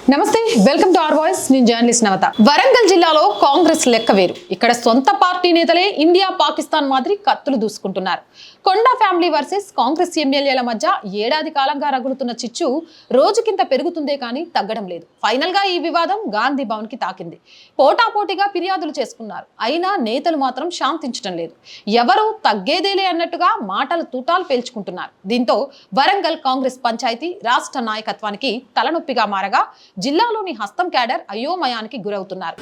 నమస్తే, welcome to our voice. నేను journalist నవత. వరంగల్ జిల్లాలో కాంగ్రెస్ లెక్క వేరు. ఇక్కడ సొంత పార్టీ నేతలే ఇండియా పాకిస్తాన్ మాదిరి కత్తులు దూసుకుంటున్నారు. కొండా ఫ్యామిలీ వర్సెస్ కాంగ్రెస్ ఎమ్మెల్యేల మధ్య ఏడాది కాలంగా రగులుతున్న చిచ్చు రోజుకింత పెరుగుతుందే కానీ తగ్గడం లేదు. ఫైనల్ గా ఈ వివాదం గాంధీ భవన్ కి తాకింది. పోటాపోటీగా ఫిర్యాదులు చేసుకున్నారు. అయినా నేతలు మాత్రం శాంతించడం లేదు. ఎవరు తగ్గేదేలే అన్నట్టుగా మాటలు తూటాలు పేల్చుకుంటున్నారు. దీంతో వరంగల్ కాంగ్రెస్ పంచాయతీ రాష్ట్ర నాయకత్వానికి తలనొప్పిగా మారగా జిల్లాలోని హస్తం క్యాడర్ అయోమయానికి గురవుతున్నారు.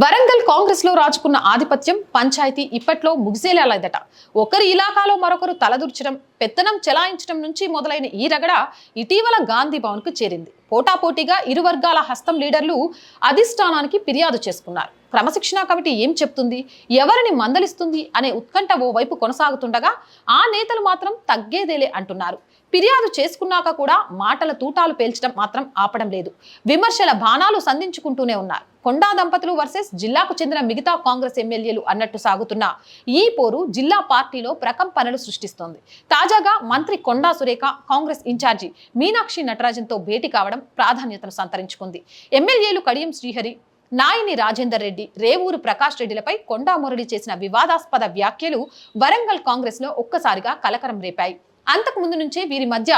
వరంగల్ కాంగ్రెస్ లో రాజుకున్న ఆధిపత్యం పంచాయతీ ఇప్పట్లో ముగిసేలాలేదట. ఒకరి ఇలాకాలో మరొకరు తలదూర్చడం, పెత్తనం చెలాయించడం నుంచి మొదలైన ఈ రగడ ఇటీవల గాంధీ భవన్ కు చేరింది. పోటాపోటీగా ఇరు వర్గాల హస్తం లీడర్లు అధిష్టానానికి ఫిర్యాదు చేసుకున్నారు. క్రమశిక్షణ కమిటీ ఏం చెప్తుంది, ఎవరిని మందలిస్తుంది అనే ఉత్కంఠ ఓ వైపు కొనసాగుతుండగా ఆ నేతలు మాత్రం తగ్గేదేలే అంటున్నారు. ఫిర్యాదు చేసుకున్నాక కూడా మాటల తూటాలు పేల్చడం మాత్రం ఆపడం లేదు. విమర్శల బాణాలు సంధించుకుంటూనే ఉన్నారు. కొండా దంపతులు వర్సెస్ జిల్లాకు చెందిన మిగతా కాంగ్రెస్ ఎమ్మెల్యేలు అన్నట్టు సాగుతున్న ఈ పోరు జిల్లా పార్టీలో ప్రకంపనలు సృష్టిస్తోంది. తాజాగా మంత్రి కొండా సురేఖ కాంగ్రెస్ ఇన్ఛార్జి మీనాక్షి నటరాజన్తో భేటీ కావడం ప్రాధాన్యతను సంతరించుకుంది. ఎమ్మెల్యేలు కడియం శ్రీహరి, నాయిని రాజేందర్ రెడ్డి, రేవూరు ప్రకాష్ రెడ్డిలపై కొండా మురళి చేసిన వివాదాస్పద వ్యాఖ్యలు వరంగల్ కాంగ్రెస్ లో ఒక్కసారిగా కలకరం రేపాయి. అంతకు ముందు నుంచే వీరి మధ్య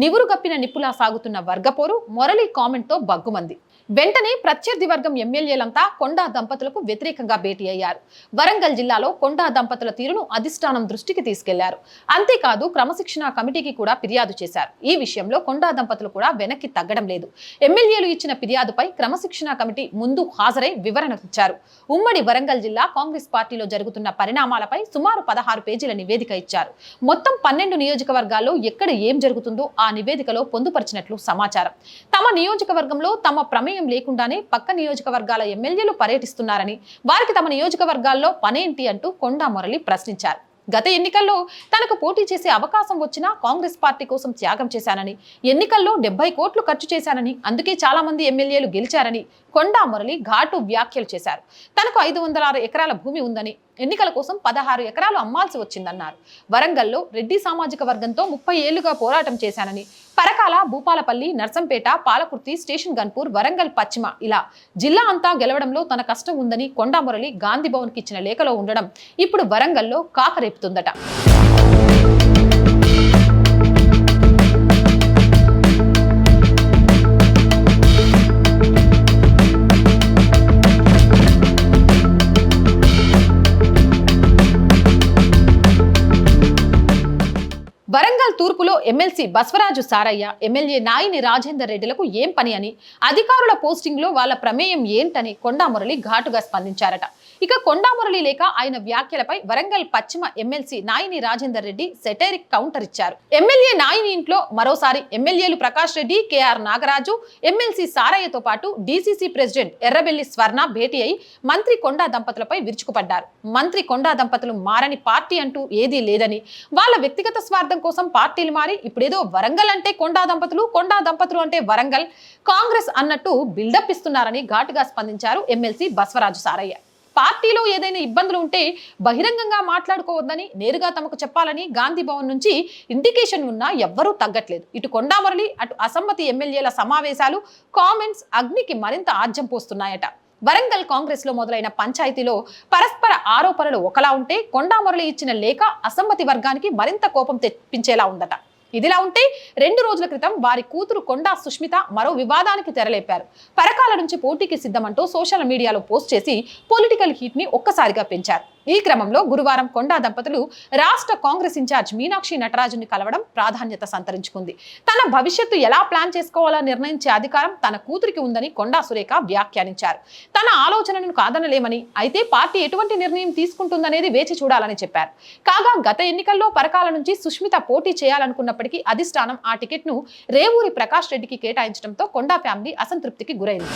నివురుగప్పిన నిప్పులా సాగుతున్న వర్గపోరు మురళి కామెంట్ తో బగ్గుమంది. వెంటనే ప్రత్యర్థి వర్గం ఎమ్మెల్యేలంతా కొండా దంపతులకు వ్యతిరేకంగా భేటీ అయ్యారు. వరంగల్ జిల్లాలో కొండా దంపతుల తీరును అధిష్టానం దృష్టికి తీసుకెళ్లారు. అంతేకాదు క్రమశిక్షణ కమిటీకి కూడా ఫిర్యాదు చేశారు. ఈ విషయంలో కొండా దంపతులు కూడా వెనక్కి తగ్గడం లేదు. ఎమ్మెల్యేలు ఇచ్చిన ఫిర్యాదుపై క్రమశిక్షణ కమిటీ ముందు హాజరై వివరణ ఇచ్చారు. ఉమ్మడి వరంగల్ జిల్లా కాంగ్రెస్ పార్టీలో జరుగుతున్న పరిణామాలపై సుమారు 16 పేజీల నివేదిక ఇచ్చారు. మొత్తం 12 నియోజకవర్గాల్లో ఎక్కడ ఏం జరుగుతుందో ఆ నివేదికలో పొందుపరిచినట్లు సమాచారం. తమ నియోజకవర్గంలో తమ ప్రమేయం లేకుండానే పక్క నియోజకవర్గాల ఎమ్మెల్యేలు పర్యటిస్తున్నారని, వారికి తమ నియోజకవర్గాల్లో పనేంటి అంటూ కొండా మురళి ప్రశ్నించారు. గత ఎన్నికల్లో తనకు పోటీ చేసే అవకాశం వచ్చినా కాంగ్రెస్ పార్టీ కోసం త్యాగం చేశానని, ఎన్నికల్లో 70 కోట్లు ఖర్చు చేశానని, అందుకే చాలా మంది ఎమ్మెల్యేలు గెలిచారని కొండా మురళి ఘాటు వ్యాఖ్యలు చేశారు. తనకు 506 ఎకరాల భూమి ఉందని, ఎన్నికల కోసం 16 ఎకరాలు అమ్మాల్సి వచ్చిందన్నారు. వరంగల్లో రెడ్డి సామాజిక వర్గంతో 30 ఏళ్లుగా పోరాటం చేశానని, పరకాల, భూపాలపల్లి, నర్సంపేట, పాలకుర్తి, స్టేషన్ గన్పూర్, వరంగల్ పశ్చిమ ఇలా జిల్లా అంతా గెలవడంలో తన కష్టం ఉందని కొండా మురళి గాంధీ భవన్ కి ఇచ్చిన లేఖలో ఉండడం ఇప్పుడు వరంగల్లో కాకరేపుతుందట. వరంగల్ తూర్పులో ఎమ్మెల్సీ బస్వరాజు సారయ్య, ఎమ్మెల్యే నాయిని రాజేందర్ రెడ్డిలకు ఏం పని అని, అధికారుల పోస్టింగ్ లో వాళ్ళ ప్రమేయం ఏంటని కొండా మురళి ఘాటుగా స్పందించారట. ఇక కొండా మురళి లేక ఆయన వ్యాఖ్యలపై వరంగల్ పశ్చిమ MLC Naini Rajender Reddy satiric counter ఇచ్చారు. ఎమ్మెల్యే నాయిని ఇంట్లో మరోసారి ఎమ్మెల్యేలు ప్రకాష్ రెడ్డి, కేఆర్ నాగరాజు, ఎమ్మెల్సీ సారయ్యతో పాటు డీసీసీ ప్రెసిడెంట్ ఎర్రబెల్లి స్వర్ణ భేటీ అయి మంత్రి కొండా దంపతులపై విరుచుకుపడ్డారు. మంత్రి కొండా దంపతులు మారని పార్టీ అంటూ ఏదీ లేదని, వాళ్ళ వ్యక్తిగత స్వార్థం కోసం పార్టీలు మారి ఇప్పుడేదో వరంగల్ అంటే కొండా దంపతులు అంటే వరంగల్ కాంగ్రెస్ అన్నట్టు బిల్డప్ ఇస్తున్నారని ఘాటుగా స్పందించారు ఎమ్మెల్సీ బస్వరాజు సారయ్య. పార్టీలో ఏదైనా ఇబ్బందులు ఉంటే బహిరంగంగా మాట్లాడుకోవద్దని, నేరుగా తమకు చెప్పాలని గాంధీ భవన్ నుంచి ఇండికేషన్ ఉన్నా ఎవ్వరూ తగ్గట్లేదు. ఇటు కొండా మురళి, అటు అసమ్మతి ఎమ్మెల్యేల సమావేశాలు, కామెంట్స్ అగ్నికి మరింత ఆజ్యం పోస్తున్నాయట. వరంగల్ కాంగ్రెస్ లో మొదలైన పంచాయతీలో పరస్పర ఆరోపణలు ఒకలా ఉంటే, కొండా మురళి ఇచ్చిన లేఖ అసమ్మతి వర్గానికి మరింత కోపం తెప్పించేలా ఉందట. ఇదిలా ఉంటే 2 రోజుల క్రితం వారి కూతురు కొండా సుష్మిత మరో వివాదానికి తెరలేపారు. పరకాల నుంచి పోటీకి సిద్ధమంటూ సోషల్ మీడియాలో పోస్ట్ చేసి పొలిటికల్ హీట్ ని ఒక్కసారిగా పెంచారు. ఈ క్రమంలో గురువారం కొండా దంపతులు రాష్ట్ర కాంగ్రెస్ ఇన్ఛార్జ్ మీనాక్షి నటరాజుని కలవడం ప్రాధాన్యత సంతరించుకుంది. తన భవిష్యత్తు ఎలా ప్లాన్ చేసుకోవాలో నిర్ణయించే అధికారం తన కూతురికి ఉందని కొండా సురేఖ వ్యాఖ్యానించారు. తన ఆలోచనను కాదనలేమని, అయితే పార్టీ ఎటువంటి నిర్ణయం తీసుకుంటుందనేది వేచి చూడాలని చెప్పారు. కాగా గత ఎన్నికల్లో పరకాల నుంచి సుష్మిత పోటీ చేయాలనుకున్నప్పటికీ అధిష్టానం ఆ టికెట్ ను రేవూరి ప్రకాష్ రెడ్డికి కేటాయించడంతో కొండా ఫ్యామిలీ అసంతృప్తికి గురైంది.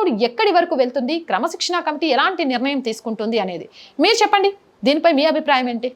క్రౌడ్ ఎక్కడి వరకు వెళ్తుంది, క్రమశిక్షణ కమిటీ ఎలాంటి నిర్ణయం తీసుకుంటుంది అనేది మీరు చెప్పండి. దీనిపై మీ అభిప్రాయం ఏంటి?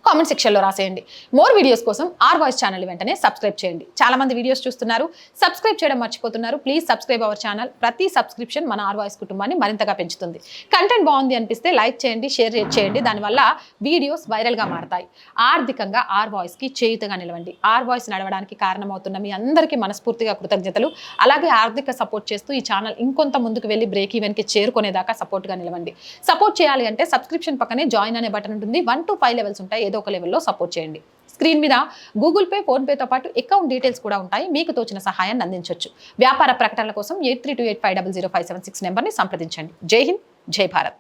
కామెంట్ సెక్షన్లో రాసేయండి. మోర్ వీడియోస్ కోసం ఆర్ వాయిస్ ఛానల్ వెంటనే సబ్స్క్రైబ్ చేయండి. చాలా మంది వీడియోస్ చూస్తున్నారు, సబ్స్క్రైబ్ చేయడం మర్చిపోతున్నారు. Please subscribe our channel. ప్రతి సబ్స్క్రిప్షన్ మన ఆర్ వాయిస్ కుటుంబాన్ని మరింతగా పెంచుతుంది. కంటెంట్ బాగుంది అనిపిస్తే లైక్ చేయండి, షేర్ చేయండి. దానివల్ల వీడియోస్ వైరల్గా మారతాయి. ఆర్థికంగా ఆర్ వాయిస్కి చేయుతగా నిలవండి. ఆర్ వాయిస్ నడవడానికి కారణమవుతున్న మీ అందరికీ మనస్ఫూర్తిగా కృతజ్ఞతలు. అలాగే ఆర్థిక సపోర్ట్ చేస్తూ ఈ ఛానల్ ఇంకొంత ముందుకు వెళ్ళి బ్రేక్ ఈవెన్కి చేరుకునేదాకా సపోర్ట్గా నిలవండి. సపోర్ట్ చేయాలి అంటే సబ్స్క్రిప్షన్ పక్కనే జాయిన్ అనే బటన్ ఉంటుంది. 1 to 5 లెవెల్స్ ఉంటాయి. ఏదో ఒక లెవెల్లో సపోర్ట్ చేయండి. స్క్రీన్ మీద గూగుల్ పే, ఫోన్ పేతో పాటు అకౌంట్ డీటెయిల్స్ కూడా ఉంటాయి. మీకు తోచిన సహాయాన్ని అందించవచ్చు. వ్యాపార ప్రకటనల కోసం 8328500576 నెంబర్ని సంప్రదించండి. జై హింద్, జై భారత్.